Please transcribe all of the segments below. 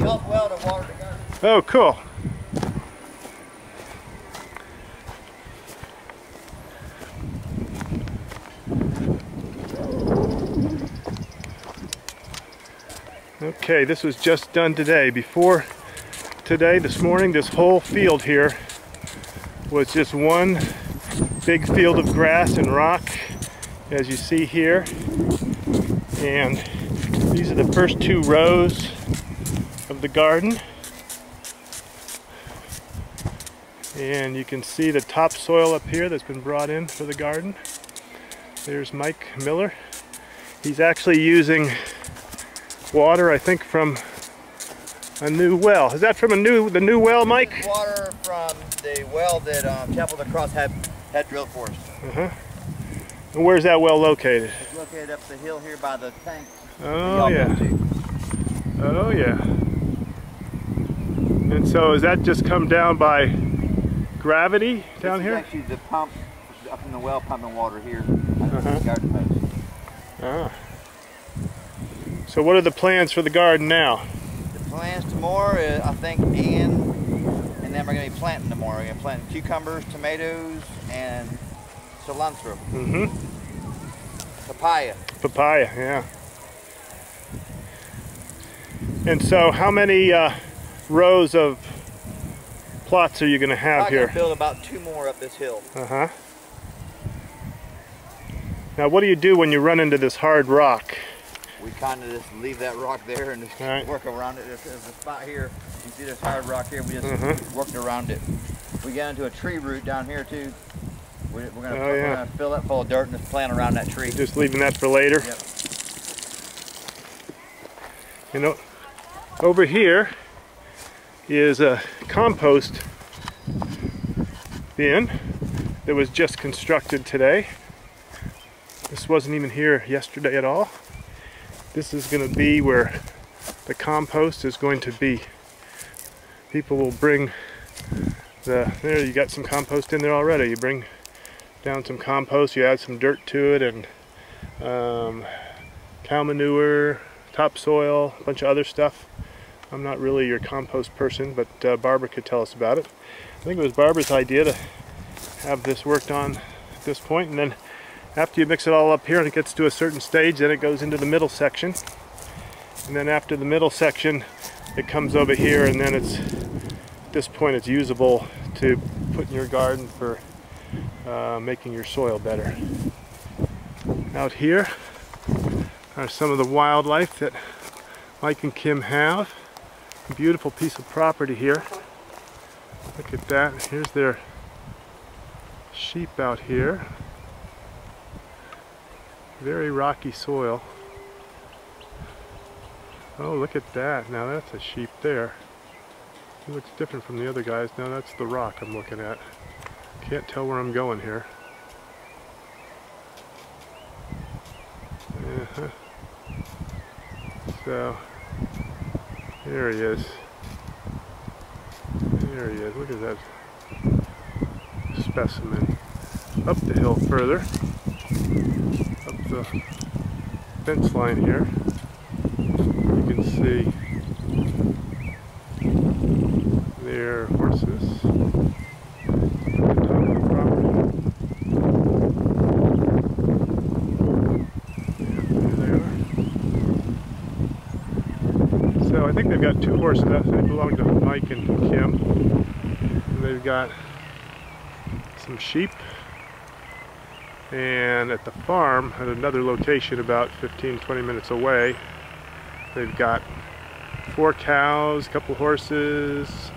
self well to water the garden. Oh, cool. Okay, this was just done today. Before today, this morning, this whole field here was just one big field of grass and rock, as you see here. And these are the first 2 rows of the garden. And you can see the topsoil up here that's been brought in for the garden. There's Mike Miller. He's actually using water, I think, from a new well. Is that from the new well, Mike? This is water from the well that Temple of the Cross had drilled for us. Uh-huh. And where's that well located? It's located up the hill here by the tank. Oh, yeah. Oh, yeah. And so does that just come down by gravity down here? This is actually the pump up in the well pumping water here under the garden post. Ah. So what are the plans for the garden now? The plans tomorrow is, I think, Ian and then we're going to be planting tomorrow. We're going to plant cucumbers, tomatoes, and cilantro. Mm-hmm. Papaya. Papaya, yeah. And so how many rows of plots are you going to have here? I'm going to build about 2 more up this hill. Uh-huh. Now what do you do when you run into this hard rock? We kind of just leave that rock there and just work around it. There's a spot here. You see this hard rock here? We just worked around it. We got into a tree root down here too. We're gonna fill that full of dirt and just plant around that tree. Just leaving that for later? Yep. You know, over here is a compost bin that was just constructed today. This wasn't even here yesterday at all. This is going to be where the compost is going to be. People will bring there you got some compost in there already. You bring down some compost, you add some dirt to it, and cow manure, topsoil, a bunch of other stuff. I'm not really your compost person, but Barbara could tell us about it. I think it was Barbara's idea to have this worked on at this point, and then after you mix it all up here and it gets to a certain stage, then it goes into the middle section. And then after the middle section, it comes over here, and then at this point it's usable to put in your garden for making your soil better. Out here are some of the wildlife that Mike and Kim have. A beautiful piece of property here. Look at that. Here's their sheep out here. Very rocky soil. Oh, look at that. Now that's a sheep there. It looks different from the other guys. Now that's the rock I'm looking at. Can't tell where I'm going here. So, there he is. There he is. Look at that specimen. Up the hill further. Up the fence line here. You can see their horses at the top of the property. There they are. So I think they've got 2 horses. They belong to Mike and Kim. And they've got some sheep. And at the farm, at another location about 15-20 minutes away, they've got 4 cows, a couple horses,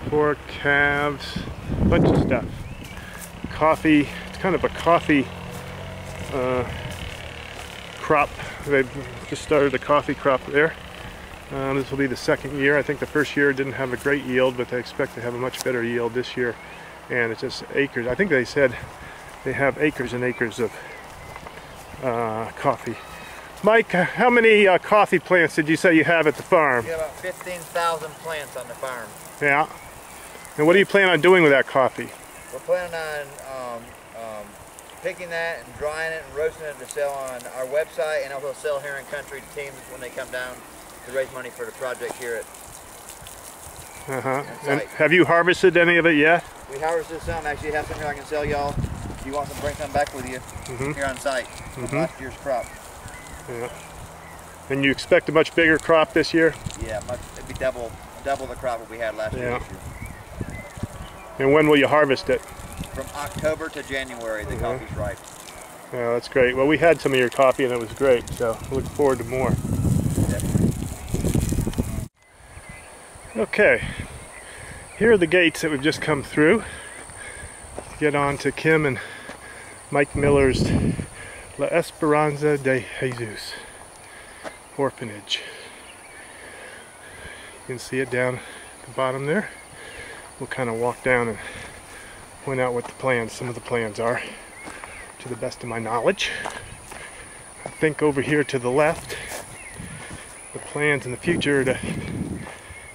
4 calves, a bunch of stuff. Coffee, it's kind of a coffee crop. They've just started a coffee crop there. This will be the 2nd year. I think the first year didn't have a great yield, but they expect to have a much better yield this year. And it's just acres. I think they said they have acres and acres of coffee. Mike, how many coffee plants did you say you have at the farm? We have about 15,000 plants on the farm. Yeah. And what do you plan on doing with that coffee? We're planning on picking that and drying it and roasting it to sell on our website, and also sell here in country to teams when they come down to raise money for the project here at And have you harvested any of it yet? We harvested some. Actually, have some here I can sell y'all. If you want to bring some back with you here on site from last year's crop. Yeah. And you expect a much bigger crop this year? Yeah, it'd be double the crop that we had last year. And when will you harvest it? From October to January, the coffee's ripe. Yeah, that's great. Well, we had some of your coffee and it was great, so I look forward to more. Definitely. Okay, here are the gates that we've just come through to get on to Kim and Mike Miller's La Esperanza de Jesus orphanage. You can see it down at the bottom there. We'll kind of walk down and point out what some of the plans are, to the best of my knowledge. I think over here to the left, the plans in the future are to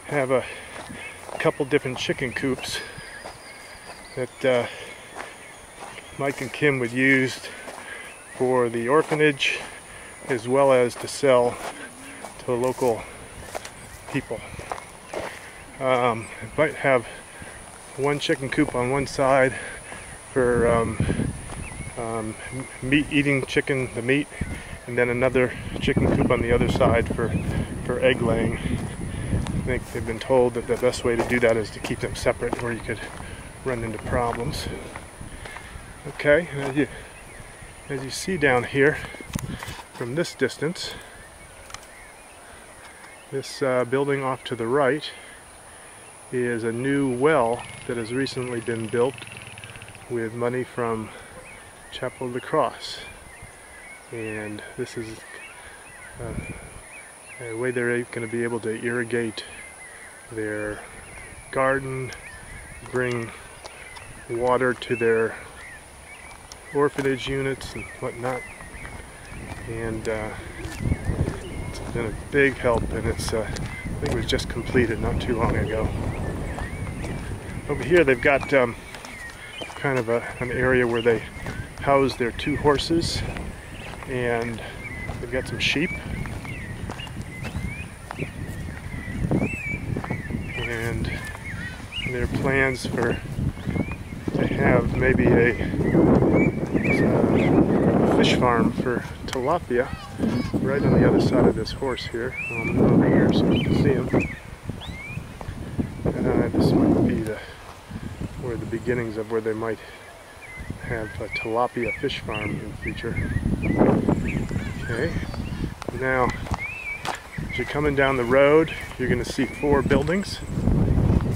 have a couple different chicken coops that Mike and Kim would use for the orphanage, as well as to sell to local people. Might have one chicken coop on one side for eating chicken, the meat, and then another chicken coop on the other side for egg laying. I think they've been told that the best way to do that is to keep them separate, or you could run into problems. Okay, as you see down here from this distance, this building off to the right is a new well that has recently been built with money from Chapel of the Cross, and this is a way they're going to be able to irrigate their garden, bring water to their orphanage units and whatnot, and it's been a big help, and it's I think it was just completed not too long ago. Over here they've got kind of an area where they house their 2 horses, and they've got some sheep, and their plans to have maybe a fish farm for tilapia right on the other side of this horse here. I'll move over here so you can see them. This might be where the beginnings of where they might have a tilapia fish farm in the future. Okay, now as you're coming down the road, you're going to see 4 buildings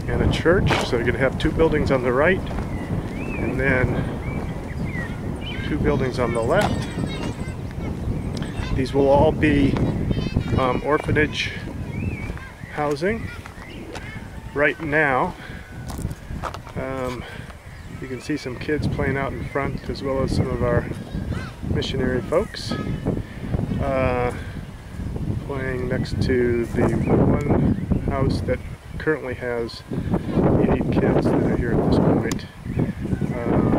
and a church. So you're going to have 2 buildings on the right, and then 2 buildings on the left. These will all be orphanage housing. Right now, you can see some kids playing out in front, as well as some of our missionary folks playing next to the one house that currently has 8 kids that are here at this point.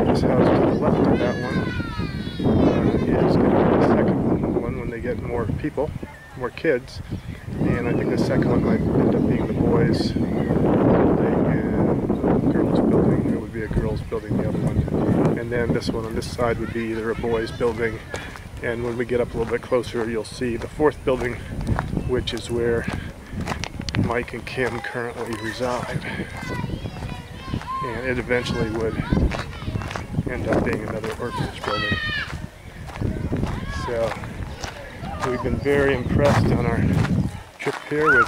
This house to the left of that one is going to be the second one when they get more people, more kids, and I think the second one might end up being the boys' building and girls' building. It would be a girls' building, the other one, and then this one on this side would be either a boys' building, and when we get up a little bit closer you'll see the 4th building, which is where Mike and Kim currently reside, and it eventually would end up being another orphanage building. So we've been very impressed on our trip here with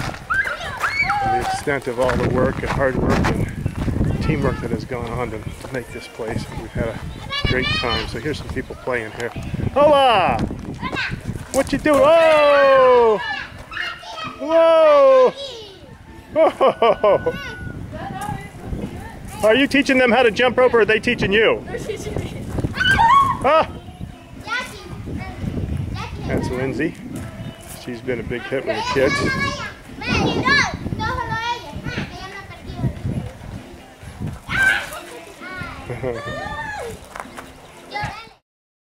the extent of all the work and hard work and teamwork that has gone on to make this place. We've had a great time. So here's some people playing here. Hola! What you doing? Oh! Whoa! Whoa! Are you teaching them how to jump rope, or are they teaching you? They're teaching me. Ah! That's Lindsay. She's been a big hit with the kids.